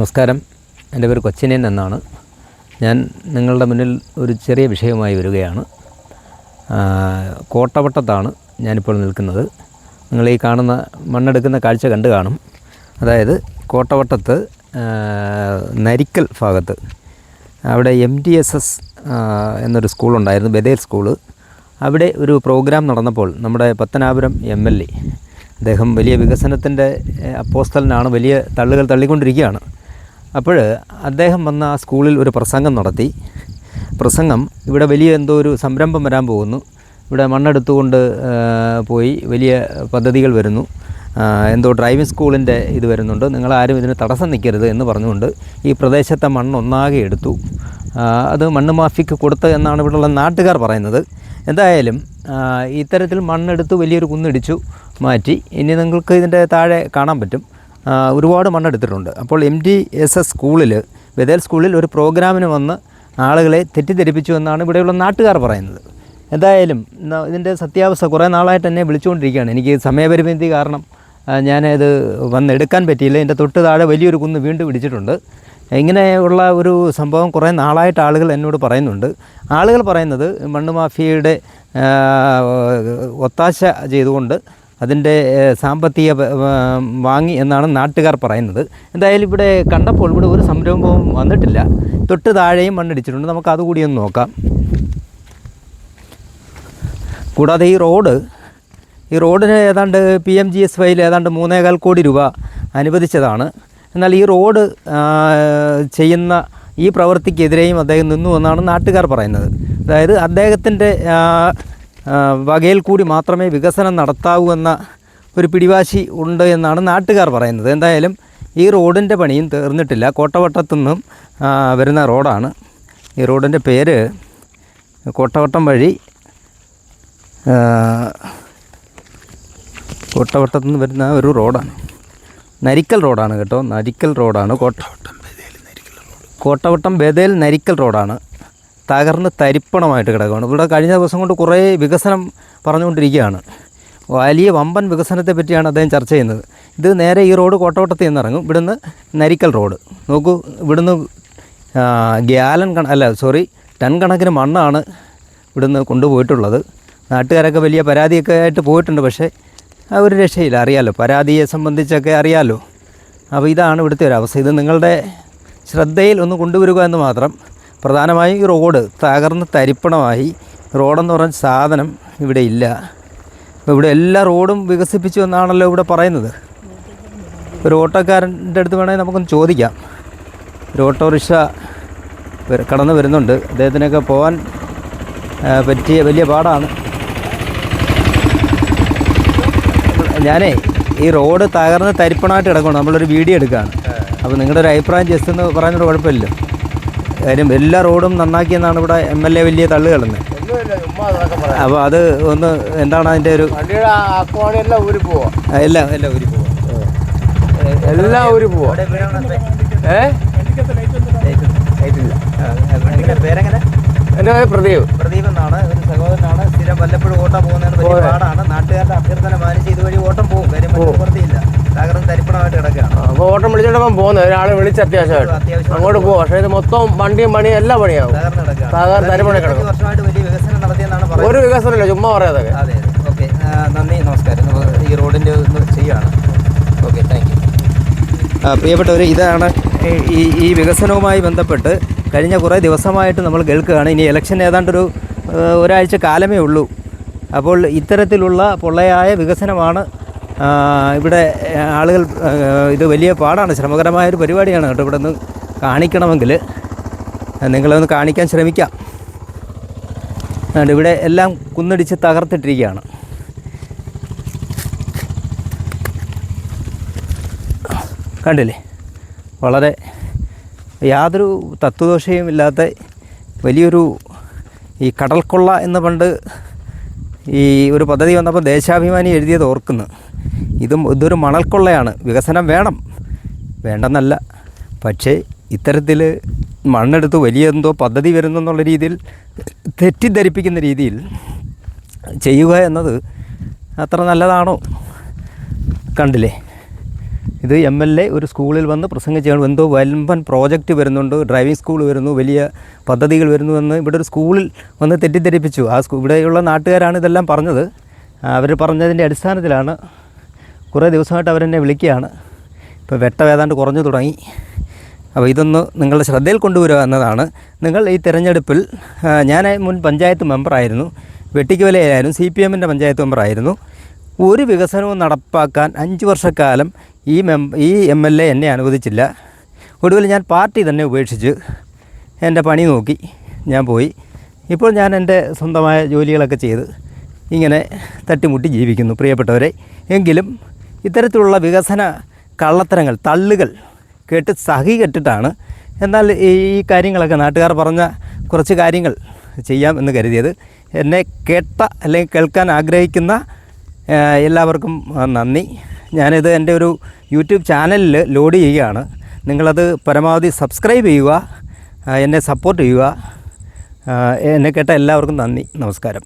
നമസ്കാരം. എൻ്റെ പേര് കൊച്ചിനൻ എന്നാണ്. ഞാൻ നിങ്ങളുടെ മുന്നിൽ ഒരു ചെറിയ വിഷയവുമായി വരികയാണ്. കോട്ടവട്ടത്താണ് ഞാനിപ്പോൾ നിൽക്കുന്നത്. നിങ്ങൾ ഈ കാണുന്ന മണ്ണെടുക്കുന്ന കാഴ്ച കണ്ടു കാണും. അതായത് കോട്ടവട്ടത്ത് നരിക്കൽ ഭാഗത്ത് അവിടെ MTSS എന്നൊരു സ്കൂളുണ്ടായിരുന്നു, ബദേൽ സ്കൂള്. അവിടെ ഒരു പ്രോഗ്രാം നടന്നപ്പോൾ നമ്മുടെ പത്തനാപുരം MLA, അദ്ദേഹം വലിയ വികസനത്തിൻ്റെ അപ്പോസ്തലനാണ്, വലിയ തള്ളുകൾ തള്ളിക്കൊണ്ടിരിക്കുകയാണ്. അപ്പോൾ അദ്ദേഹം വന്ന ആ സ്കൂളിൽ ഒരു പ്രസംഗം നടത്തി. പ്രസംഗം ഇവിടെ വലിയ എന്തോ ഒരു സംരംഭം വരാൻ പോകുന്നു, ഇവിടെ മണ്ണെടുത്തുകൊണ്ട് പോയി വലിയ പദ്ധതികൾ വരുന്നു, എന്തോ ഡ്രൈവിംഗ് സ്കൂളിൻ്റെ ഇത് വരുന്നുണ്ട്, നിങ്ങളാരും ഇതിന് തടസ്സം നിൽക്കരുത് എന്ന് പറഞ്ഞുകൊണ്ട് ഈ പ്രദേശത്തെ മണ്ണൊന്നാകെ എടുത്തു. അത് മണ്ണ് മാഫിക്ക് കൊടുത്ത് എന്നാണ് ഇവിടെയുള്ള നാട്ടുകാർ പറയുന്നത്. എന്തായാലും ഇത്തരത്തിൽ മണ്ണെടുത്ത് വലിയൊരു കുന്നിടിച്ചു മാറ്റി. ഇനി നിങ്ങൾക്ക് ഇതിൻ്റെ താഴെ കാണാൻ പറ്റും, ഒരുപാട് മണ്ണെടുത്തിട്ടുണ്ട്. അപ്പോൾ MTSS സ്കൂളിൽ, ബദേൽ സ്കൂളിൽ ഒരു പ്രോഗ്രാമിന് വന്ന് ആളുകളെ തെറ്റിദ്ധരിപ്പിച്ചു എന്നാണ് ഇവിടെയുള്ള നാട്ടുകാർ പറയുന്നത്. എന്തായാലും ഇതിൻ്റെ സത്യാവസ്ഥ കുറേ നാളായിട്ട് എന്നെ വിളിച്ചുകൊണ്ടിരിക്കുകയാണ്. എനിക്ക് സമയപരിമിതി കാരണം ഞാനത് വന്നെടുക്കാൻ പറ്റിയില്ല. എൻ്റെ തൊട്ട് താഴെ വലിയൊരു കുന്ന് വീണ്ടും ഇടിച്ചിട്ടുണ്ട്. ഇങ്ങനെയുള്ള ഒരു സംഭവം കുറേ നാളായിട്ട് ആളുകൾ എന്നോട് പറയുന്നുണ്ട്. ആളുകൾ പറയുന്നത് മണ്ണ് മാഫിയയുടെ ഒത്താശ ചെയ്തുകൊണ്ട് അതിൻ്റെ സാമ്പത്തിക വാങ്ങി എന്നാണ് നാട്ടുകാർ പറയുന്നത്. എന്തായാലും ഇവിടെ കണ്ടപ്പോൾ ഇവിടെ ഒരു സംരംഭവും വന്നിട്ടില്ല. തൊട്ട് താഴെയും മണ്ണിടിച്ചിട്ടുണ്ട്. നമുക്ക് അതുകൂടി ഒന്ന് നോക്കാം. കൂടാതെ ഈ റോഡിന് ഏതാണ്ട് PMGSYയിൽ ഏതാണ്ട് 3.25 കോടി രൂപ അനുവദിച്ചതാണ്. എന്നാൽ ഈ റോഡ് ചെയ്യുന്ന ഈ പ്രവൃത്തിക്കെതിരെയും അദ്ദേഹം നിന്നു എന്നാണ് നാട്ടുകാർ പറയുന്നത്. അതായത് അദ്ദേഹത്തിൻ്റെ വകയിൽ കൂടി മാത്രമേ വികസനം നടത്താവൂ എന്ന ഒരു പിടിവാശി ഉണ്ട് എന്നാണ് നാട്ടുകാർ പറയുന്നത്. എന്തായാലും ഈ റോഡിൻ്റെ പണിയും തീർന്നിട്ടില്ല. കോട്ടവട്ടത്തുനിന്നും വരുന്ന റോഡാണ്. ഈ റോഡിൻ്റെ പേര് കോട്ടവട്ടം വഴി കോട്ടവട്ടത്തുനിന്ന് വരുന്ന ഒരു റോഡാണ്, നരിക്കൽ റോഡാണ് കേട്ടോ, നരിക്കൽ റോഡാണ്. കോട്ടവട്ടം ബദേൽ നരിക്കൽ റോഡാണ്. തകർന്ന് തരിപ്പണമായിട്ട് കിടക്കുകയാണ്. ഇവിടെ കഴിഞ്ഞ ദിവസം കൊണ്ട് കുറേ വികസനം പറഞ്ഞുകൊണ്ടിരിക്കുകയാണ്. വലിയ വമ്പൻ വികസനത്തെ പറ്റിയാണ് അദ്ദേഹം ചർച്ച ചെയ്യുന്നത്. ഇത് നേരെ ഈ റോഡ് കോട്ടവട്ടത്തിൽ നിന്ന് ഇറങ്ങും. ഇവിടുന്ന് നരിക്കൽ റോഡ് നോക്കൂ. ഇവിടുന്ന് ടൺ കണക്കിന് മണ്ണാണ് ഇവിടുന്ന് കൊണ്ടുപോയിട്ടുള്ളത്. നാട്ടുകാരൊക്കെ വലിയ പരാതിയൊക്കെ ആയിട്ട് പോയിട്ടുണ്ട്. പക്ഷേ ഒരു രക്ഷയില്ല. അറിയാമല്ലോ, പരാതിയെ സംബന്ധിച്ചൊക്കെ അറിയാമല്ലോ. അപ്പോൾ ഇതാണ് ഇവിടുത്തെ ഒരു അവസ്ഥ. ഇത് നിങ്ങളുടെ ശ്രദ്ധയിൽ ഒന്ന് കൊണ്ടുവരിക എന്ന് മാത്രം. പ്രധാനമായും ഈ റോഡ് തകർന്ന് തരിപ്പണമായി. റോഡെന്ന് പറഞ്ഞ സാധനം ഇവിടെ ഇല്ല. അപ്പോൾ ഇവിടെ എല്ലാ റോഡും വികസിപ്പിച്ചു എന്നാണല്ലോ ഇവിടെ പറയുന്നത്. ഒരു ഓട്ടോക്കാരൻ്റെ അടുത്ത് വേണമെങ്കിൽ നമുക്കൊന്ന് ചോദിക്കാം. ഒരു ഓട്ടോറിക്ഷ കടന്നു വരുന്നുണ്ട്. അദ്ദേഹത്തിനൊക്കെ പോകാൻ പറ്റിയ വലിയ പാടാണ്. ഞാനേ ഈ റോഡ് തകർന്ന് തരിപ്പണമായിട്ട് കിടക്കണം. നമ്മളൊരു വീഡിയോ എടുക്കുകയാണ്. അപ്പോൾ നിങ്ങളുടെ ഒരു അഭിപ്രായം ജസ്റ്റ് എന്ന് പറയുന്നത് കുഴപ്പമില്ല. കാര്യം എല്ലാ റോഡും നന്നാക്കിയെന്നാണ് ഇവിടെ MLA വലിയ തള്ളു കിടന്നത്. അപ്പോൾ അത് ഒന്ന് എന്താണ് അതിൻ്റെ ഒരു എല്ലാം ഊരി പോവാ. പേരെങ്ങനെ? എൻ്റെ പ്രദീപ് എന്നാണ്. ഒരു സഹോദരനാണ്. സ്ഥിരം വല്ലപ്പോഴും ഓട്ടം പോകുന്നതിന് വലിയ പാടാണ്. നാട്ടുകാരുടെ അഭ്യർത്ഥന മാനിച്ച് ഇതുവഴി ഓട്ടം പോകും. കാര്യം പ്രവൃത്തിയില്ല, തകർന്ന് തരിപ്പണമായിട്ട് കിടക്കുകയാണ്. അപ്പോൾ ഓട്ടം വിളിച്ചോണ്ടപ്പം പോകുന്നത് ഒരാളെ വിളിച്ച് അത്യാവശ്യമായിട്ട് അങ്ങോട്ട് പോകും. പക്ഷേ ഇത് മൊത്തം വണ്ടിയും പണിയും എല്ലാം പണിയാവും. വർഷമായിട്ട് വലിയ വികസനം നടത്തിയെന്നാണ് പറയുന്നത്. ഒരു വികസനമില്ല, ചുമ്മാ പറയാതെ. അതെ. ഓക്കെ, നന്ദി, നമസ്കാരം. ഈ റോഡിൻ്റെ ഒന്ന് ചെയ്യുകയാണ്. Okay, thank you. പ്രിയപ്പെട്ടവർ, ഇതാണ് ഈ വികസനവുമായി ബന്ധപ്പെട്ട് കഴിഞ്ഞ കുറേ ദിവസമായിട്ട് നമ്മൾ കേൾക്കുകയാണ്. ഇനി ഇലക്ഷൻ ഏതാണ്ടൊരു ഒരാഴ്ച കാലമേ ഉള്ളൂ. അപ്പോൾ ഇത്തരത്തിലുള്ള പൊള്ളയായ വികസനമാണ് ഇവിടെ ആളുകൾ. ഇത് വലിയ പാടാണ്, ശ്രമകരമായൊരു പരിപാടിയാണ് കേട്ടോ. ഇവിടെ നിന്ന് കാണിക്കണമെങ്കിൽ നിങ്ങളൊന്ന് കാണിക്കാൻ ശ്രമിക്കാം. ഇവിടെ എല്ലാം കുന്നിടിച്ച് തകർത്തിട്ടിരിക്കുകയാണ്. കണ്ടില്ലേ? വളരെ യാതൊരു തത്വദോഷയും ഇല്ലാത്ത വലിയൊരു ഈ കടൽക്കൊള്ള എന്ന് പണ്ട് ഈ ഒരു പദ്ധതി വന്നപ്പോൾ ദേശാഭിമാനി എഴുതിയത് ഓർക്കുന്നു. ഇതൊരു മണൽക്കൊള്ളയാണ്. വികസനം വേണ്ടെന്നല്ല, പക്ഷേ ഇത്തരത്തിൽ മണ്ണെടുത്ത് വലിയ എന്തോ പദ്ധതി വരുന്നെന്നുള്ള രീതിയിൽ തെറ്റിദ്ധരിപ്പിക്കുന്ന രീതിയിൽ ചെയ്യുക എന്നത് അത്ര നല്ലതാണോ? കണ്ടില്ലേ, ഇത് MLA ഒരു സ്കൂളിൽ വന്ന് പ്രസംഗിച്ചാണ്, എന്തോ വമ്പൻ പ്രോജക്റ്റ് വരുന്നുണ്ട്, ഡ്രൈവിംഗ് സ്കൂൾ വരുന്നു, വലിയ പദ്ധതികൾ വരുന്നു എന്ന് ഇവിടെ ഒരു സ്കൂളിൽ വന്ന് തെറ്റിദ്ധരിപ്പിച്ചു. ആ ഇവിടെയുള്ള നാട്ടുകാരാണ് ഇതെല്ലാം പറഞ്ഞത്. അവർ പറഞ്ഞതിൻ്റെ അടിസ്ഥാനത്തിലാണ് കുറേ ദിവസമായിട്ട് അവരെന്നെ വിളിക്കുകയാണ്. ഇപ്പോൾ വെട്ടം ഏതാണ്ട് കുറഞ്ഞു തുടങ്ങി. അപ്പോൾ ഇതൊന്ന് നിങ്ങളുടെ ശ്രദ്ധയിൽ കൊണ്ടുവരിക എന്നതാണ്. നിങ്ങൾ ഈ തിരഞ്ഞെടുപ്പിൽ, ഞാൻ മുൻ പഞ്ചായത്ത് മെമ്പറായിരുന്നു, വെട്ടിക്കുവലയായിരുന്നു, CPMൻ്റെ പഞ്ചായത്ത് മെമ്പറായിരുന്നു. ഒരു വികസനവും നടപ്പാക്കാൻ 5 വർഷക്കാലം ഈ MLA എന്നെ അനുവദിച്ചില്ല. ഒടുവിൽ ഞാൻ പാർട്ടി തന്നെ ഉപേക്ഷിച്ച് എൻ്റെ പണി നോക്കി ഞാൻ പോയി. ഇപ്പോൾ ഞാൻ എൻ്റെ സ്വന്തമായ ജോലികളൊക്കെ ചെയ്ത് ഇങ്ങനെ തട്ടിമുട്ടി ജീവിക്കുന്നു പ്രിയപ്പെട്ടവരെ. എങ്കിലും ഇത്തരത്തിലുള്ള വികസന കള്ളത്തരങ്ങൾ, തള്ളുകൾ കേട്ട് സഹി കെട്ടിട്ടാണ് എന്നാൽ ഈ കാര്യങ്ങളൊക്കെ നാട്ടുകാർ പറഞ്ഞ കുറച്ച് കാര്യങ്ങൾ ചെയ്യാം എന്ന് കരുതിയത്. എന്നെ കേട്ട അല്ലെങ്കിൽ കേൾക്കാൻ ആഗ്രഹിക്കുന്ന എല്ലാവർക്കും നന്ദി. ഞാനിത് എൻ്റെ ഒരു യൂട്യൂബ് ചാനലിൽ ലോഡ് ചെയ്യുകയാണ്. നിങ്ങളത് പരമാവധി സബ്സ്ക്രൈബ് ചെയ്യുക, എന്നെ സപ്പോർട്ട് ചെയ്യുക. എന്നെ കേട്ട എല്ലാവർക്കും നന്ദി, നമസ്കാരം.